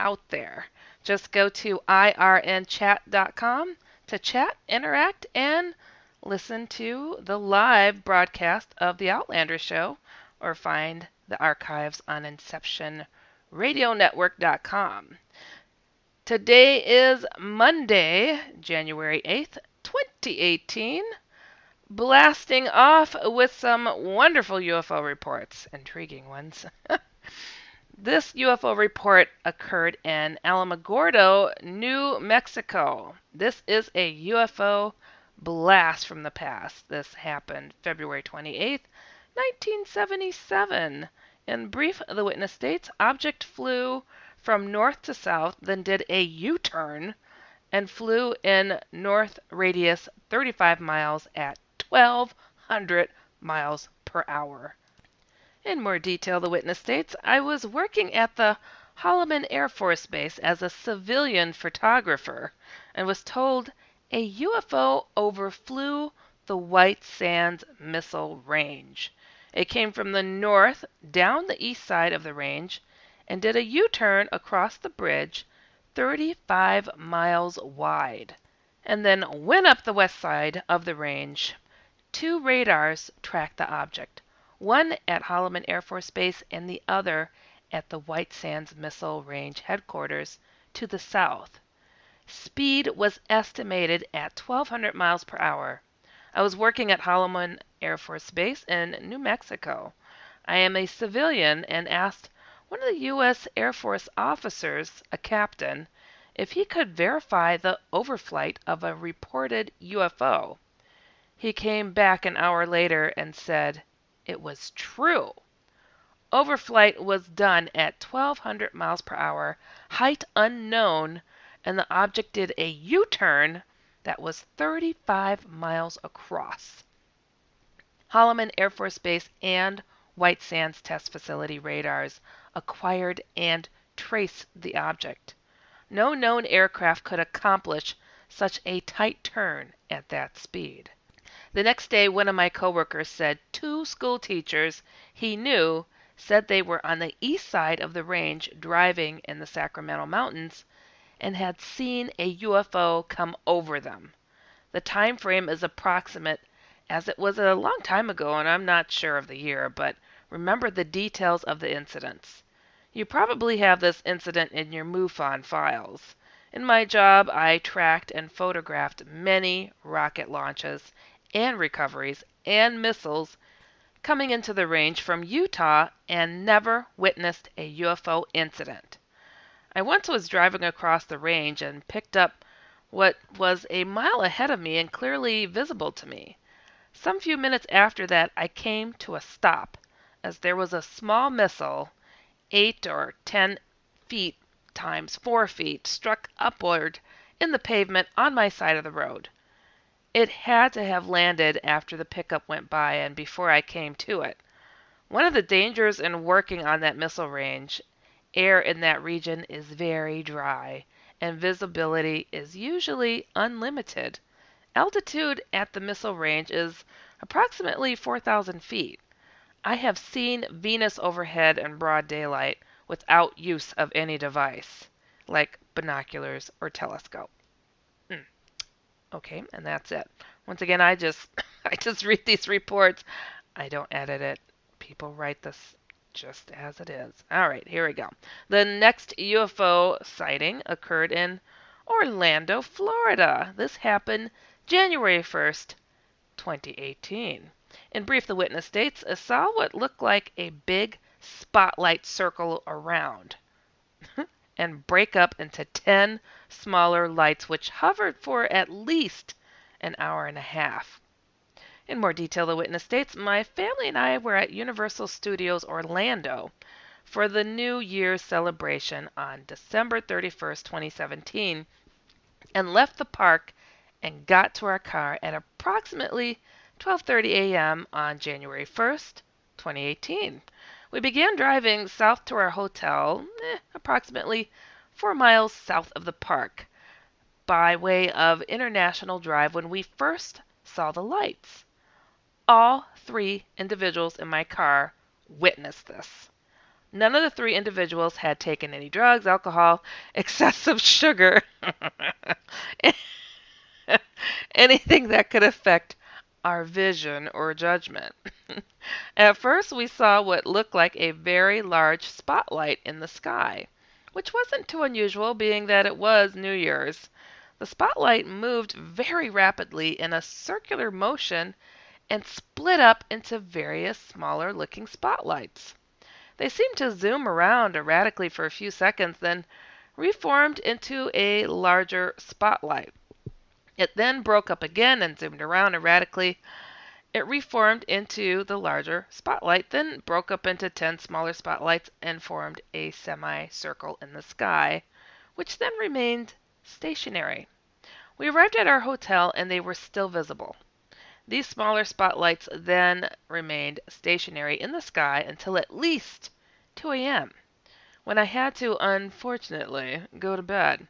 out there. Just go to irnchat.com to chat, interact, and listen to the live broadcast of the Outlander show, or find the archives on InceptionRadioNetwork.com. Today is Monday, January 8th, 2018. Blasting off with some wonderful UFO reports, intriguing ones. This UFO report occurred in Alamogordo, New Mexico. This is a UFO blast from the past. This happened February 28th, 1977. In brief, the witness states object flew from north to south, then did a U-turn and flew in north radius 35 miles at 1,200 miles per hour. In more detail, the witness states, I was working at the Holloman Air Force Base as a civilian photographer and was told a UFO overflew the White Sands Missile Range. It came from the north down the east side of the range and did a U-turn across the bridge 35 miles wide and then went up the west side of the range. 2 radars tracked the object, one at Holloman Air Force Base and the other at the White Sands Missile Range headquarters to the south. Speed was estimated at 1,200 miles per hour. I was working at Holloman Air Force Base in New Mexico. I am a civilian and asked one of the U.S. Air Force officers, a captain, if he could verify the overflight of a reported UFO. He came back an hour later and said it was true. Overflight was done at 1,200 miles per hour, height unknown, and the object did a U-turn that was 35 miles across. Holloman Air Force Base and White Sands Test Facility radars acquired and traced the object. No known aircraft could accomplish such a tight turn at that speed. The next day, one of my coworkers said 2 school teachers he knew said they were on the east side of the range driving in the Sacramento Mountains and had seen a UFO come over them. The time frame is approximate as it was a long time ago and I'm not sure of the year, but remember the details of the incidents. You probably have this incident in your MUFON files. In my job, I tracked and photographed many rocket launches and recoveries and missiles coming into the range from Utah and never witnessed a UFO incident. I once was driving across the range and picked up what was a mile ahead of me and clearly visible to me. Some few minutes after that, I came to a stop as there was a small missile 8 or 10 feet times 4 feet struck upward in the pavement on my side of the road. It had to have landed after the pickup went by and before I came to it. One of the dangers in working on that missile range, air in that region is very dry and visibility is usually unlimited. Altitude at the missile range is approximately 4,000 feet. I have seen Venus overhead in broad daylight without use of any device, like binoculars or telescope. Okay, and that's it. Once again, I just read these reports. I don't edit it. People write this just as it is. All right, here we go. The next UFO sighting occurred in Orlando, Florida. This happened January 1st, 2018. In brief, the witness states, saw what looked like a big spotlight circle around and break up into 10 smaller lights which hovered for at least an hour and a half. In more detail, the witness states, my family and I were at Universal Studios Orlando for the New Year's celebration on December 31st, 2017, and left the park and got to our car at approximately 12:30 a.m. on January 1st, 2018. We began driving south to our hotel, approximately 4 miles south of the park, by way of International Drive when we first saw the lights. All 3 individuals in my car witnessed this. None of the three individuals had taken any drugs, alcohol, excessive sugar, anything that could affect our vision or judgment. At first, we saw what looked like a very large spotlight in the sky, which wasn't too unusual, being that it was New Year's. The spotlight moved very rapidly in a circular motion and split up into various smaller looking spotlights. They seemed to zoom around erratically for a few seconds, then reformed into a larger spotlight. It then broke up again and zoomed around erratically. It reformed into the larger spotlight, then broke up into 10 smaller spotlights and formed a semicircle in the sky, which then remained stationary. We arrived at our hotel and they were still visible. These smaller spotlights then remained stationary in the sky until at least 2 a.m., when I had to, unfortunately, go to bed.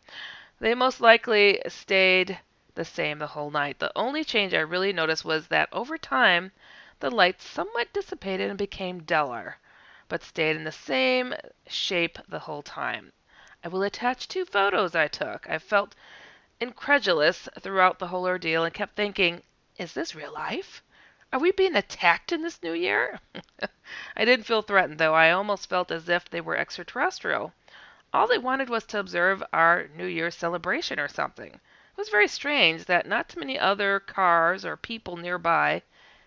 They most likely stayed the same the whole night. The only change I really noticed was that over time, the lights somewhat dissipated and became duller, but stayed in the same shape the whole time. I will attach 2 photos I took. I felt incredulous throughout the whole ordeal and kept thinking, is this real life? Are we being attacked in this new year? I didn't feel threatened, though. I almost felt as if they were extraterrestrial. All they wanted was to observe our New Year's celebration or something. It was very strange that not too many other cars or people nearby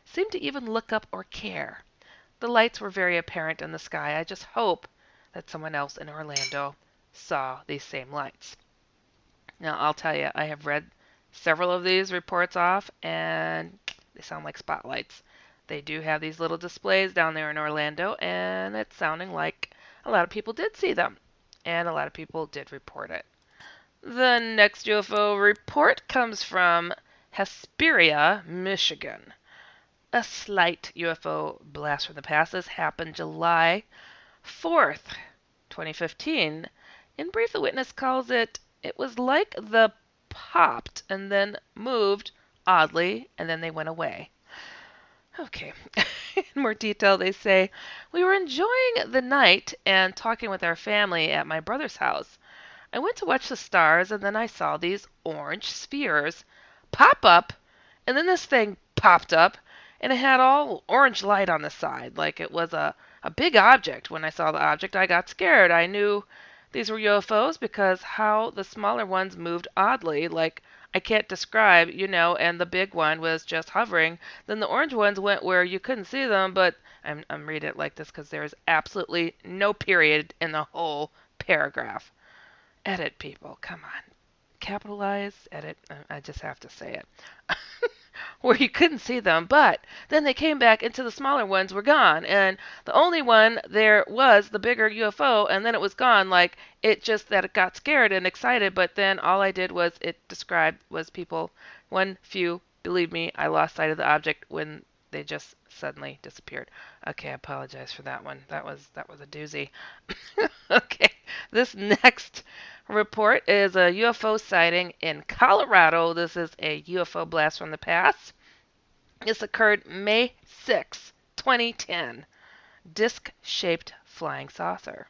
seemed to even look up or care. The lights were very apparent in the sky. I just hope that someone else in Orlando saw these same lights. Now, I'll tell you, I have read several of these reports off, and they sound like spotlights. They do have these little displays down there in Orlando, and it's sounding like a lot of people did see them, and a lot of people did report it. The next UFO report comes from Hesperia, Michigan. A slight UFO blast from the past. This happened July 4th, 2015. In brief, the witness calls it was like the popped and then moved oddly, and then they went away. Okay. In more detail, they say, we were enjoying the night and talking with our family at my brother's house. I went to watch the stars, and then I saw these orange spheres pop up, and then this thing popped up, and it had all orange light on the side, like it was a big object. When I saw the object, I got scared. I knew these were UFOs because how the smaller ones moved oddly, like I can't describe, and the big one was just hovering. Then the orange ones went where you couldn't see them, but I'm reading it like this because there is absolutely no period in the whole paragraph. Edit, people, come on. Capitalize, edit, I just have to say it. Where you couldn't see them, but then they came back into the smaller ones were gone, and the only one there was the bigger UFO, and then it was gone. Like it just that it got scared and excited, but then all I did was it described was people, few, believe me, I lost sight of the object when they just suddenly disappeared. Okay, I apologize for that one. That was a doozy. Okay, this next report is a UFO sighting in Colorado. This is a UFO blast from the past. This occurred May 6, 2010. Disc-shaped flying saucer.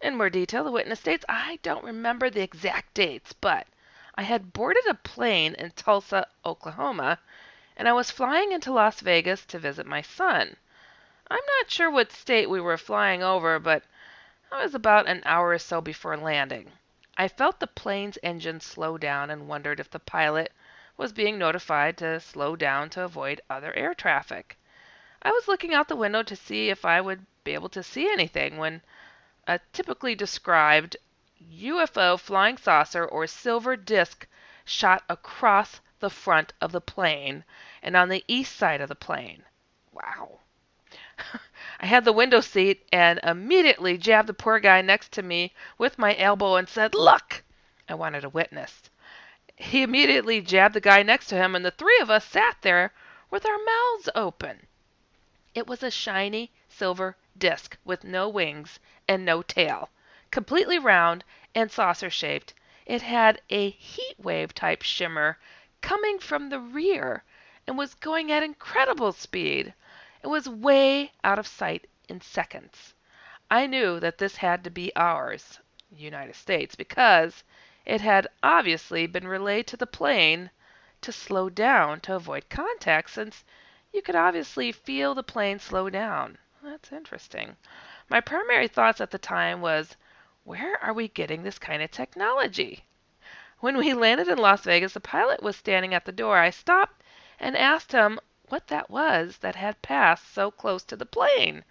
In more detail, the witness states, I don't remember the exact dates, but I had boarded a plane in Tulsa, Oklahoma, and I was flying into Las Vegas to visit my son. I'm not sure what state we were flying over, but I was about an hour or so before landing. I felt the plane's engine slow down and wondered if the pilot was being notified to slow down to avoid other air traffic. I was looking out the window to see if I would be able to see anything when a typically described UFO flying saucer or silver disc shot across the front of the plane and on the east side of the plane. Wow. I had the window seat and immediately jabbed the poor guy next to me with my elbow and said, "Look!" I wanted a witness. He immediately jabbed the guy next to him, and the three of us sat there with our mouths open. It was a shiny silver disc with no wings and no tail, completely round and saucer-shaped. It had a heat wave type shimmer coming from the rear and was going at incredible speed. It was way out of sight in seconds. I knew that this had to be ours, United States, because it had obviously been relayed to the plane to slow down to avoid contact, since you could obviously feel the plane slow down. That's interesting. My primary thoughts at the time was, where are we getting this kind of technology? When we landed in Las Vegas, the pilot was standing at the door. I stopped and asked him what that was that had passed so close to the plane.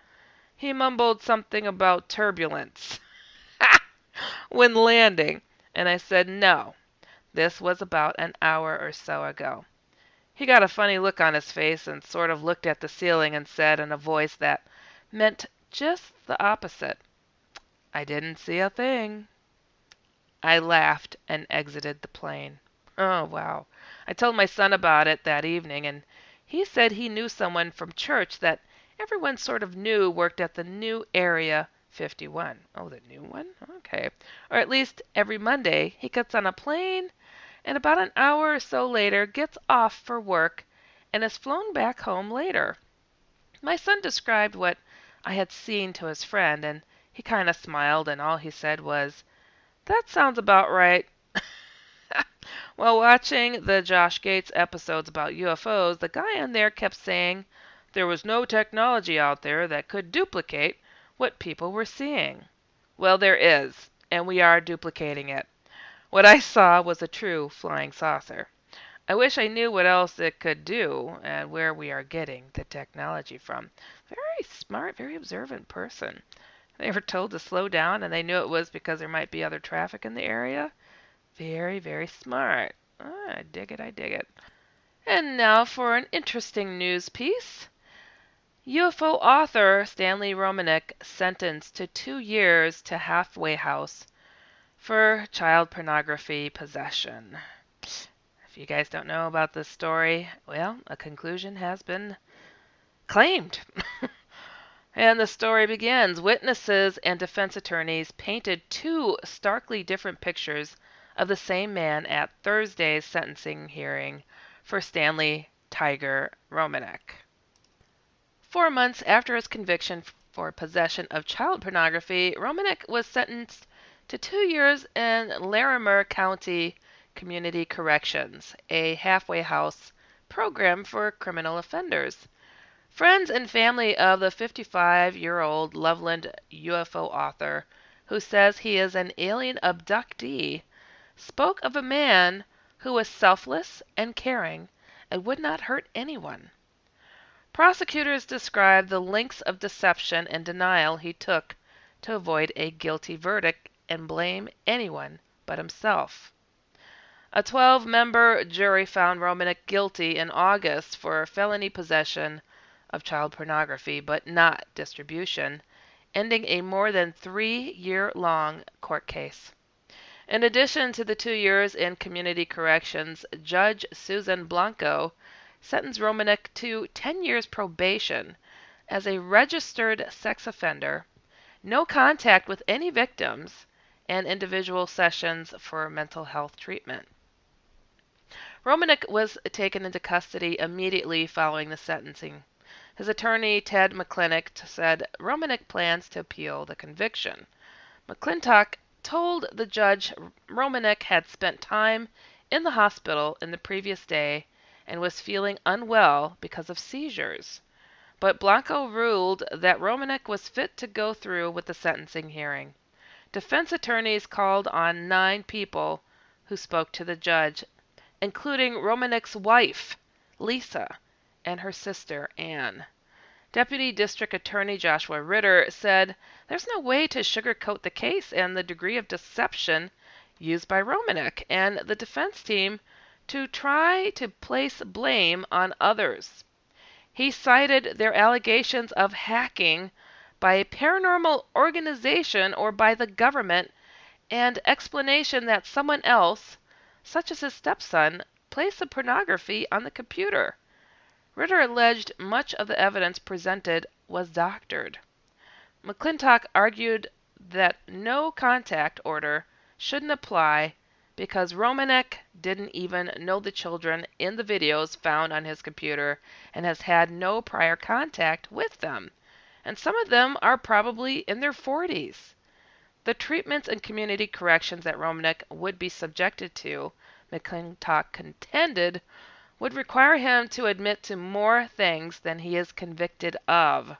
He mumbled something about turbulence when landing, and I said no. This was about an hour or so ago. He got a funny look on his face and sort of looked at the ceiling and said in a voice that meant just the opposite, I didn't see a thing. I laughed and exited the plane. Oh, wow. I told my son about it that evening, and he said he knew someone from church that everyone sort of knew worked at the new Area 51. Oh, the new one? Okay. Or at least every Monday he gets on a plane and about an hour or so later gets off for work and is flown back home later. My son described what I had seen to his friend, and he kind of smiled, and all he said was, that sounds about right. While watching the Josh Gates episodes about UFOs, the guy on there kept saying there was no technology out there that could duplicate what people were seeing. Well, there is, and we are duplicating it. What I saw was a true flying saucer. I wish I knew what else it could do and where we are getting the technology from. Very smart, very observant person. They were told to slow down, and they knew it was because there might be other traffic in the area. Very, very smart. I dig it, I dig it. And now for an interesting news piece. UFO author Stanley Romanek sentenced to 2 years to halfway house for child pornography possession. If you guys don't know about this story, well, a conclusion has been claimed. And the story begins. Witnesses and defense attorneys painted two starkly different pictures of the same man at Thursday's sentencing hearing for Stanley Tiger Romanek. 4 months after his conviction for possession of child pornography, Romanek was sentenced to 2 years in Larimer County Community Corrections, a halfway house program for criminal offenders. Friends and family of the 55-year-old Loveland UFO author, who says he is an alien abductee, spoke of a man who was selfless and caring and would not hurt anyone. Prosecutors described the lengths of deception and denial he took to avoid a guilty verdict and blame anyone but himself. A 12-member jury found Romanek guilty in August for felony possession of child pornography, but not distribution, ending a more than 3-year-long court case. In addition to the 2 years in community corrections, Judge Susan Blanco sentenced Romanek to 10 years probation as a registered sex offender, no contact with any victims, and individual sessions for mental health treatment. Romanek was taken into custody immediately following the sentencing. His attorney, Ted McClintock, said Romanek plans to appeal the conviction. McClintock told the judge Romanek had spent time in the hospital in the previous day and was feeling unwell because of seizures. But Blanco ruled that Romanek was fit to go through with the sentencing hearing. Defense attorneys called on 9 people who spoke to the judge, including Romanek's wife, Lisa, and her sister, Anne. Deputy District Attorney Joshua Ritter said there's no way to sugarcoat the case and the degree of deception used by Romanek and the defense team to try to place blame on others. He cited their allegations of hacking by a paranormal organization or by the government and explanation that someone else, such as his stepson, placed the pornography on the computer. Ritter alleged much of the evidence presented was doctored. McClintock argued that no contact order shouldn't apply because Romanek didn't even know the children in the videos found on his computer and has had no prior contact with them. and some of them are probably in their 40s. The treatments and community corrections that Romanek would be subjected to, McClintock contended, would require him to admit to more things than he is convicted of.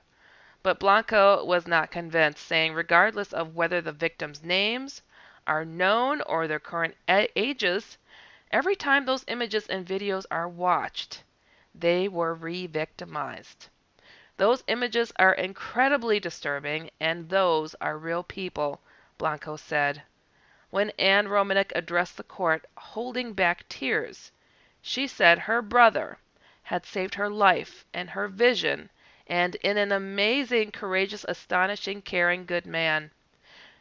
But Blanco was not convinced, saying regardless of whether the victims' names are known or their current ages, every time those images and videos are watched, they were re-victimized. Those images are incredibly disturbing, and those are real people, Blanco said. When Anne Romanek addressed the court, holding back tears, she said her brother had saved her life and her vision, and in an amazing, courageous, astonishing, caring, good man.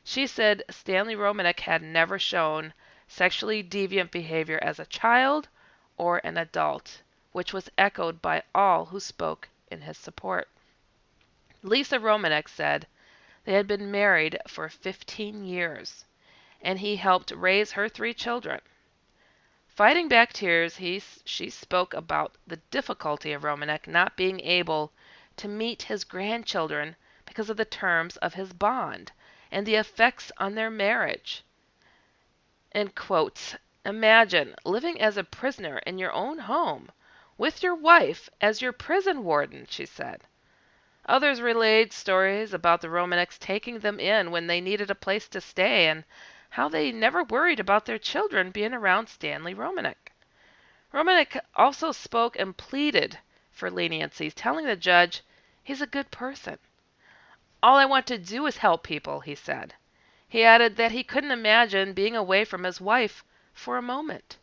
She said Stanley Romanek had never shown sexually deviant behavior as a child or an adult, which was echoed by all who spoke in his support. Lisa Romanek said they had been married for 15 years, and he helped raise her 3 children. Fighting back tears, she spoke about the difficulty of Romanek not being able to meet his grandchildren because of the terms of his bond and the effects on their marriage. In quotes, imagine living as a prisoner in your own home with your wife as your prison warden, she said. Others relayed stories about the Romaneks taking them in when they needed a place to stay and how they never worried about their children being around Stanley Romanek. Romanek also spoke and pleaded for leniency, telling the judge he's a good person. All I want to do is help people, he said. He added that he couldn't imagine being away from his wife for a moment.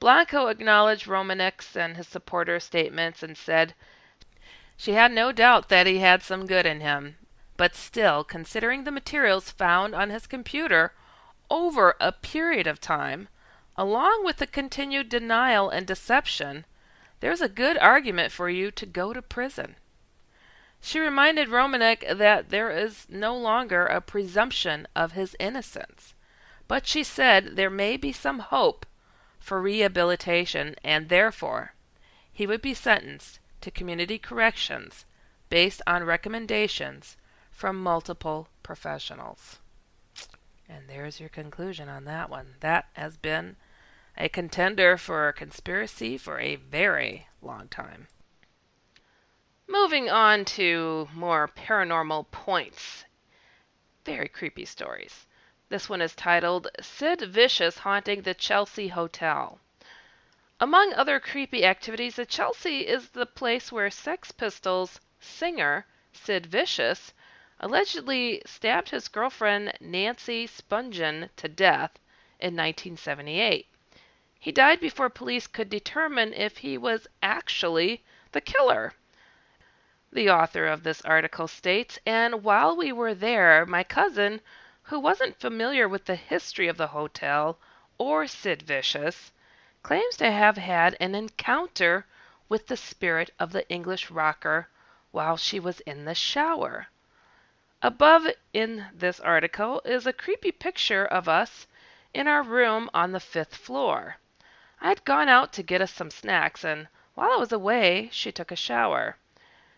Blanco acknowledged Romanek's and his supporters' statements and said she had no doubt that he had some good in him, but still, considering the materials found on his computer over a period of time, along with the continued denial and deception, there's a good argument for you to go to prison. She reminded Romanek that there is no longer a presumption of his innocence, but she said there may be some hope for rehabilitation and therefore he would be sentenced to community corrections based on recommendations from multiple professionals. And there's your conclusion on that one. That has been a contender for conspiracy for a very long time. Moving on to more paranormal points. Very creepy stories. This one is titled Sid Vicious Haunting the Chelsea Hotel. Among other creepy activities, the Chelsea is the place where Sex Pistols singer Sid Vicious allegedly stabbed his girlfriend Nancy Spungen to death in 1978. He died before police could determine if he was actually the killer. The author of this article states, and while we were there, my cousin, who wasn't familiar with the history of the hotel or Sid Vicious, claims to have had an encounter with the spirit of the English rocker while she was in the shower. Above in this article is a creepy picture of us in our room on the 5th floor. I had gone out to get us some snacks, and while I was away, she took a shower.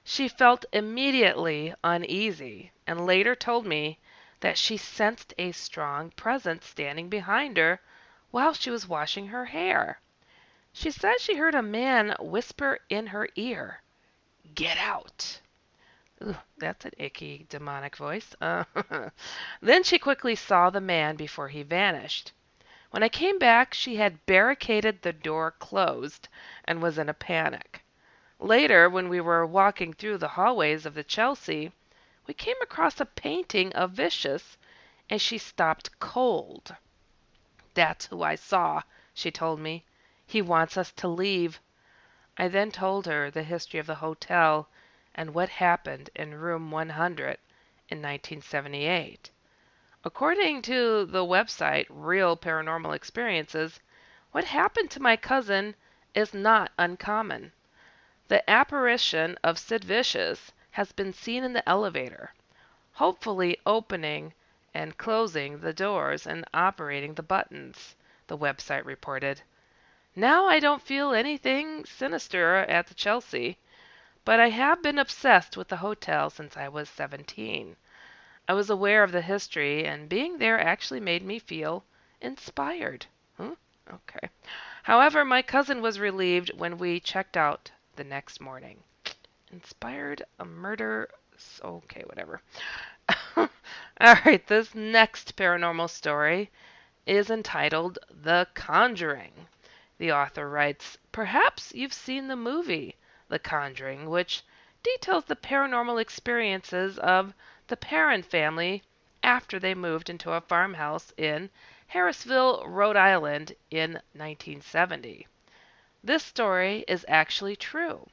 She felt immediately uneasy and later told me that she sensed a strong presence standing behind her while she was washing her hair. She said she heard a man whisper in her ear, "Get out." Ooh, that's an icky, demonic voice. Then she quickly saw the man before he vanished. When I came back, she had barricaded the door closed and was in a panic. Later, when we were walking through the hallways of the Chelsea, we came across a painting of Vicious, and she stopped cold. "That's who I saw," she told me. "He wants us to leave." I then told her the history of the hotel and what happened in room 100 in 1978. According to the website Real Paranormal Experiences, what happened to my cousin is not uncommon. The apparition of Sid Vicious has been seen in the elevator, hopefully opening and closing the doors and operating the buttons, the website reported. Now I don't feel anything sinister at the Chelsea, but I have been obsessed with the hotel since I was 17. I was aware of the history, and being there actually made me feel inspired. Hmm? Okay. However, my cousin was relieved when we checked out the next morning. Inspired a murder. Okay, whatever. All right, this next paranormal story is entitled The Conjuring. The author writes, "Perhaps you've seen the movie The Conjuring, which details the paranormal experiences of the Perron family after they moved into a farmhouse in Harrisville, Rhode Island in 1970. This story is actually true,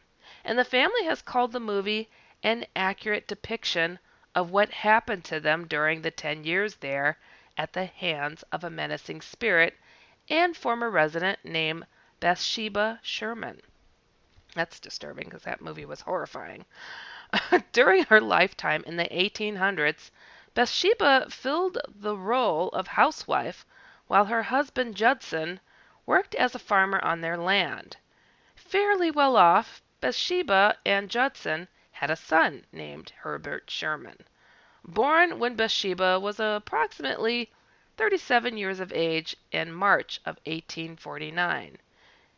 and the family has called the movie an accurate depiction of what happened to them during the 10 years there at the hands of a menacing spirit and former resident named Bathsheba Sherman." That's disturbing because that movie was horrifying. During her lifetime in the 1800s, Bathsheba filled the role of housewife while her husband Judson worked as a farmer on their land. Fairly well off, Bathsheba and Judson had a son named Herbert Sherman, born when Bathsheba was approximately 37 years of age in March of 1849.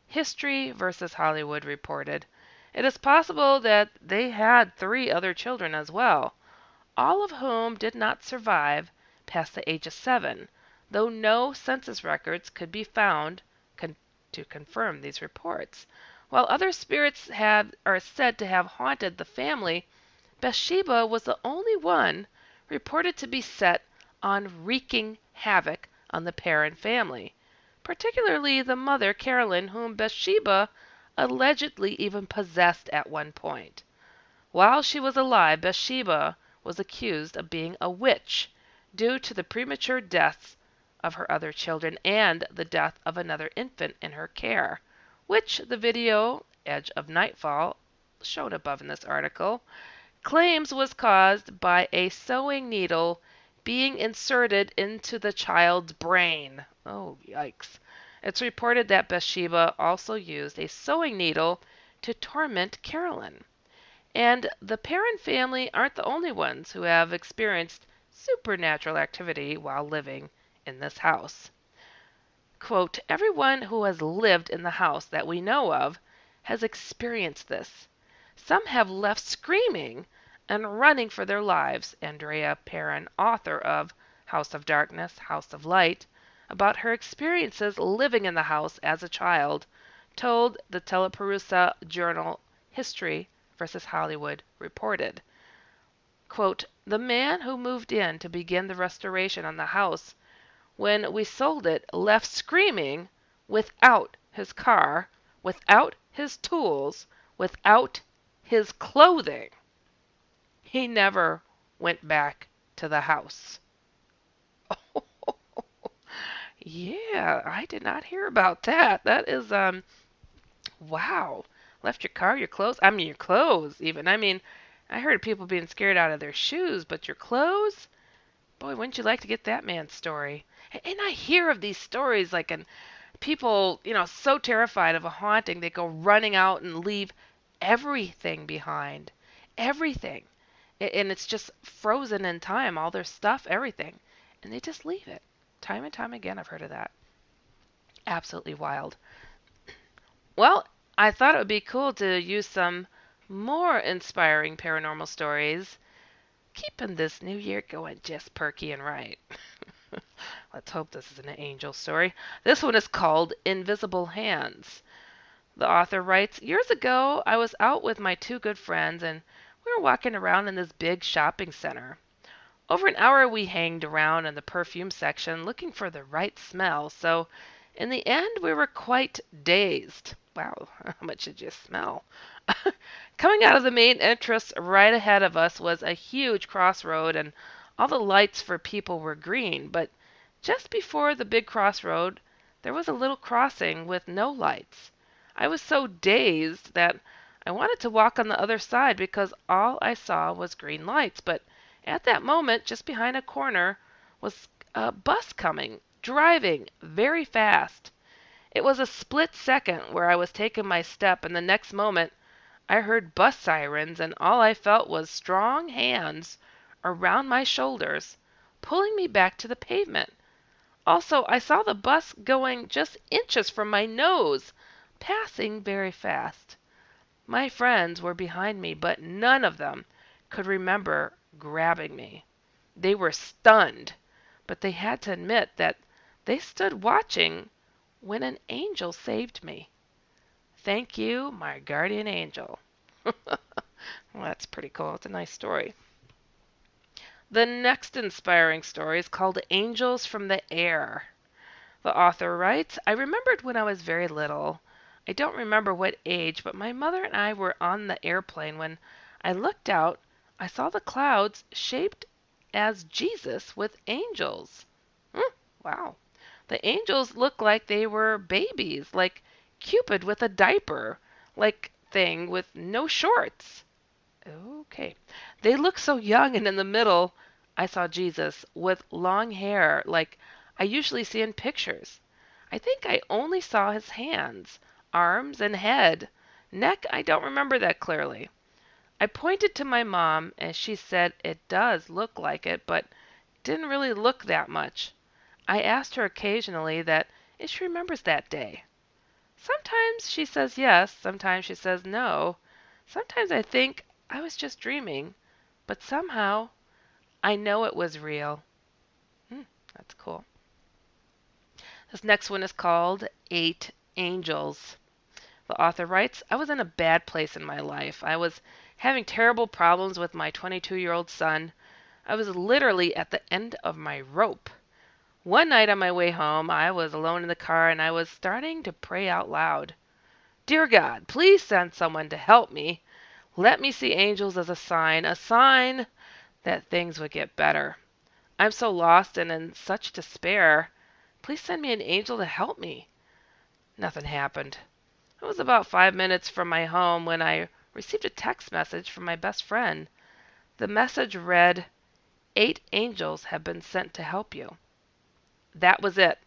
History versus Hollywood reported, "It is possible that they had 3 other children as well, all of whom did not survive past the age of 7, though no census records could be found to confirm these reports. While other spirits are said to have haunted the family, Bathsheba was the only one reported to be set on wreaking havoc on the Perron family, particularly the mother, Carolyn, whom Bathsheba allegedly even possessed at one point. While she was alive, Bathsheba was accused of being a witch due to the premature deaths of her other children and the death of another infant in her care, which the video Edge of Nightfall, shown above in this article, claims was caused by a sewing needle being inserted into the child's brain. Oh, yikes. It's reported that Bathsheba also used a sewing needle to torment Carolyn. And the Perron family aren't the only ones who have experienced supernatural activity while living in this house. Quote, "Everyone who has lived in the house that we know of has experienced this. Some have left screaming and running for their lives," Andrea Perron, author of House of Darkness, House of Light, about her experiences living in the house as a child, told the Teleperusa journal History versus Hollywood reported. Quote, "The man who moved in to begin the restoration on the house when we sold it left screaming, without his car, without his tools, without his clothing. He never went back to the house." Yeah, I did not hear about that. That is wow. Left your car, your clothes. I mean your clothes even. I mean, I heard of people being scared out of their shoes, but your clothes? Boy, wouldn't you like to get that man's story? And I hear of these stories like and people, so terrified of a haunting, they go running out and leave everything behind. Everything. And it's just frozen in time, all their stuff, everything. And they just leave it. Time and time again, I've heard of that. Absolutely wild. Well, I thought it would be cool to use some more inspiring paranormal stories, keeping this new year going just perky and right. Let's hope this is an angel story. This one is called Invisible Hands. The author writes, "Years ago, I was out with my 2 good friends, and we were walking around in this big shopping center. Over an hour we hanged around in the perfume section looking for the right smell, so in the end we were quite dazed." Wow, how much did you smell? Coming out of the main entrance right ahead of us was a huge crossroad, and all the lights for people were green, but just before the big crossroad there was a little crossing with no lights. I was so dazed that I wanted to walk on the other side because all I saw was green lights, but at that moment, just behind a corner, was a bus coming, driving very fast. It was a split second where I was taking my step, and the next moment I heard bus sirens, and all I felt was strong hands around my shoulders, pulling me back to the pavement. Also, I saw the bus going just inches from my nose, passing very fast. My friends were behind me, but none of them could remember grabbing me. They were stunned, but they had to admit that they stood watching when an angel saved me. Thank you, my guardian angel. Well, that's pretty cool. It's a nice story. The next inspiring story is called Angels from the Air. The author writes, I remembered when I was very little. I don't remember what age, but my mother and I were on the airplane when I looked out. I saw the clouds shaped as Jesus with angels. Wow. The angels looked like they were babies, like Cupid with a diaper, like thing with no shorts. Okay. They looked so young, and in the middle, I saw Jesus with long hair, like I usually see in pictures. I think I only saw his hands, arms, and head. Neck, I don't remember that clearly. I pointed to my mom, and she said it does look like it, but didn't really look that much. I asked her occasionally that if she remembers that day. Sometimes she says yes, sometimes she says no. Sometimes I think I was just dreaming, but somehow I know it was real. That's cool. This next one is called Eight Angels. The author writes, I was in a bad place in my life. I was having terrible problems with my 22-year-old son. I was literally at the end of my rope. One night on my way home, I was alone in the car and I was starting to pray out loud. Dear God, please send someone to help me. Let me see angels as a sign that things would get better. I'm so lost and in such despair. Please send me an angel to help me. Nothing happened. It was about 5 minutes from my home when I received a text message from my best friend. The message read, 8 angels have been sent to help you. That was it.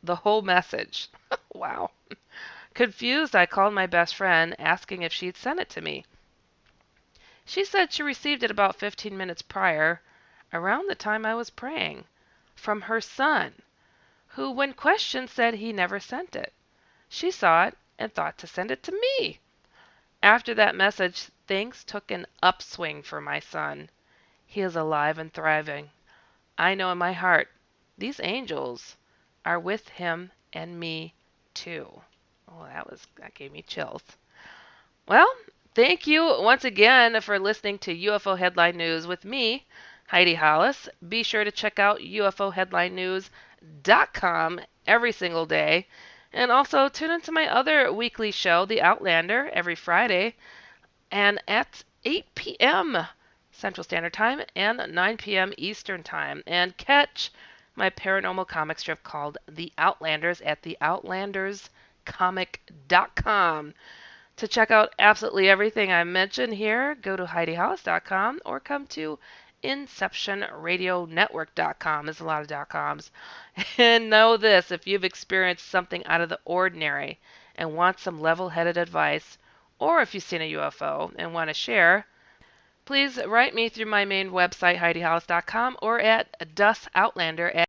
The whole message. Wow. Confused, I called my best friend, asking if she'd sent it to me. She said she received it about 15 minutes prior, around the time I was praying, from her son, who, when questioned, said he never sent it. She saw it and thought to send it to me. After that message, things took an upswing for my son. He is alive and thriving. I know in my heart these angels are with him and me too. Oh, that gave me chills. Well, thank you once again for listening to UFO Headline News with me, Heidi Hollis. Be sure to check out UFOHeadlineNews.com every single day. And also tune into my other weekly show, The Outlander, every Friday, and at 8 p.m. Central Standard Time and 9 p.m. Eastern Time. And catch my paranormal comic strip called The Outlanders at theoutlanderscomic.com. To check out absolutely everything I mentioned here, go to HeidiHollis.com or come to InceptionRadioNetwork.com. There's a lot of .coms. And know this, if you've experienced something out of the ordinary and want some level-headed advice, or if you've seen a UFO and want to share, please write me through my main website, HeidiHollis.com, or at DusOutlander